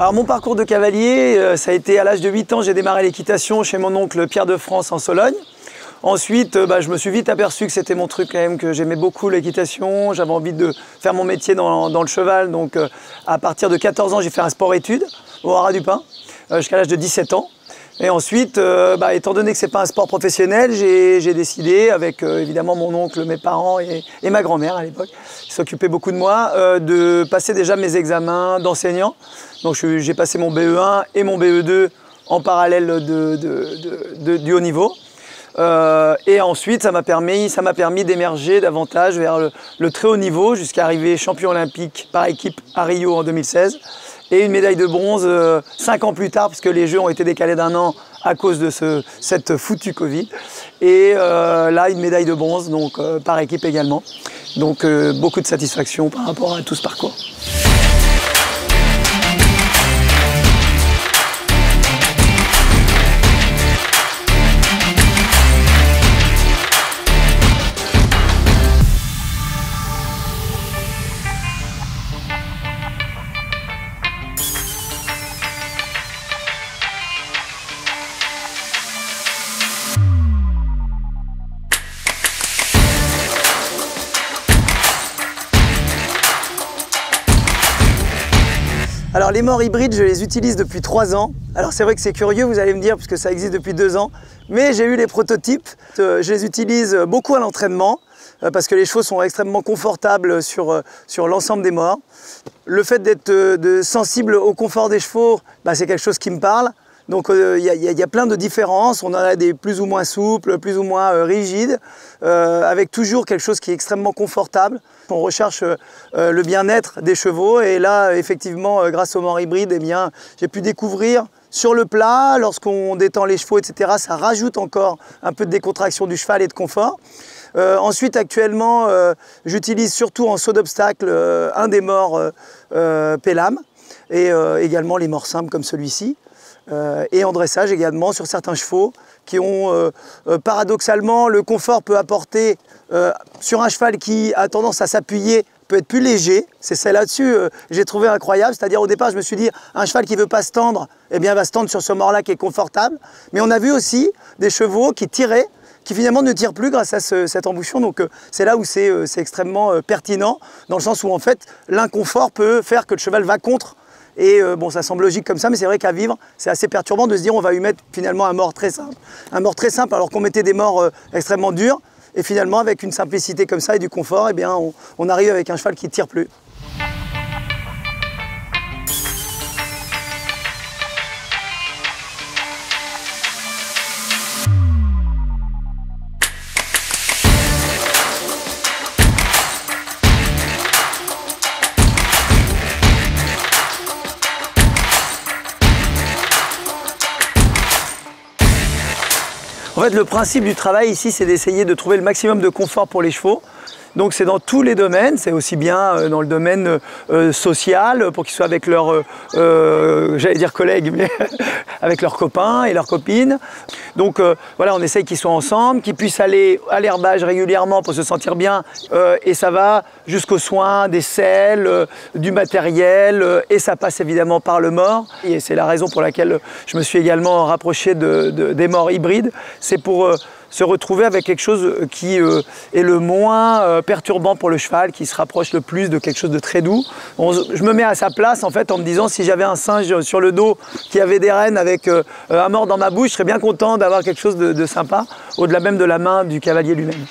Alors mon parcours de cavalier, ça a été à l'âge de 8 ans, j'ai démarré l'équitation chez mon oncle Pierre de France en Sologne. Ensuite, je me suis vite aperçu que c'était mon truc quand même, que j'aimais beaucoup l'équitation, j'avais envie de faire mon métier dans le cheval. Donc à partir de 14 ans, j'ai fait un sport-études au Haras du Pin, jusqu'à l'âge de 17 ans. Et ensuite, étant donné que ce n'est pas un sport professionnel, j'ai décidé, avec évidemment mon oncle, mes parents et ma grand-mère à l'époque, qui s'occupaient beaucoup de moi, de passer déjà mes examens d'enseignant. Donc j'ai passé mon BE1 et mon BE2 en parallèle du haut niveau. Et ensuite, ça m'a permis d'émerger davantage vers le très haut niveau jusqu'à arriver champion olympique par équipe à Rio en 2016. Et une médaille de bronze 5 ans plus tard, puisque les Jeux ont été décalés d'1 an à cause de cette foutue Covid. Et là, une médaille de bronze, donc par équipe également. Donc beaucoup de satisfaction par rapport à tout ce parcours. Alors les morts hybrides, je les utilise depuis 3 ans. Alors c'est vrai que c'est curieux, vous allez me dire, puisque ça existe depuis 2 ans. Mais j'ai eu les prototypes. Je les utilise beaucoup à l'entraînement, parce que les chevaux sont extrêmement confortables sur l'ensemble des morts. Le fait d'être sensible au confort des chevaux, c'est quelque chose qui me parle. Donc il y a plein de différences, on en a des plus ou moins souples, plus ou moins rigides, avec toujours quelque chose qui est extrêmement confortable. On recherche le bien-être des chevaux et là, effectivement, grâce aux morts hybrides, j'ai pu découvrir sur le plat, lorsqu'on détend les chevaux, etc., ça rajoute encore un peu de décontraction du cheval et de confort. Ensuite, actuellement, j'utilise surtout en saut d'obstacle un des morts Pelham et également les morts simples comme celui-ci. Et en dressage également sur certains chevaux qui ont paradoxalement le confort peut apporter sur un cheval qui a tendance à s'appuyer peut être plus léger. C'est ça là-dessus j'ai trouvé incroyable, c'est-à-dire au départ je me suis dit un cheval qui ne veut pas se tendre, eh bien va se tendre sur ce mort-là qui est confortable. Mais on a vu aussi des chevaux qui tiraient, qui finalement ne tirent plus grâce à cet embouchon. Donc c'est là où c'est extrêmement pertinent, dans le sens où en fait l'inconfort peut faire que le cheval va contre. Et bon, ça semble logique comme ça, mais c'est vrai qu'à vivre, c'est assez perturbant de se dire on va lui mettre finalement un mort très simple. Un mort très simple alors qu'on mettait des morts extrêmement durs. Et finalement, avec une simplicité comme ça et du confort, eh bien, on arrive avec un cheval qui ne tire plus. En fait, le principe du travail ici, c'est d'essayer de trouver le maximum de confort pour les chevaux. Donc c'est dans tous les domaines, c'est aussi bien dans le domaine social, pour qu'ils soient avec leurs, j'allais dire collègues, mais avec leurs copains et leurs copines. Donc voilà, on essaye qu'ils soient ensemble, qu'ils puissent aller à l'herbage régulièrement pour se sentir bien. Et ça va jusqu'aux soins, des selles, du matériel, et ça passe évidemment par le mort. Et c'est la raison pour laquelle je me suis également rapproché des morts hybrides. C'est pour se retrouver avec quelque chose qui est le moins perturbant pour le cheval, qui se rapproche le plus de quelque chose de très doux. Je me mets à sa place en fait en me disant si j'avais un singe sur le dos qui avait des rênes avec un mort dans ma bouche, je serais bien content d'avoir quelque chose de sympa, au-delà même de la main du cavalier lui-même.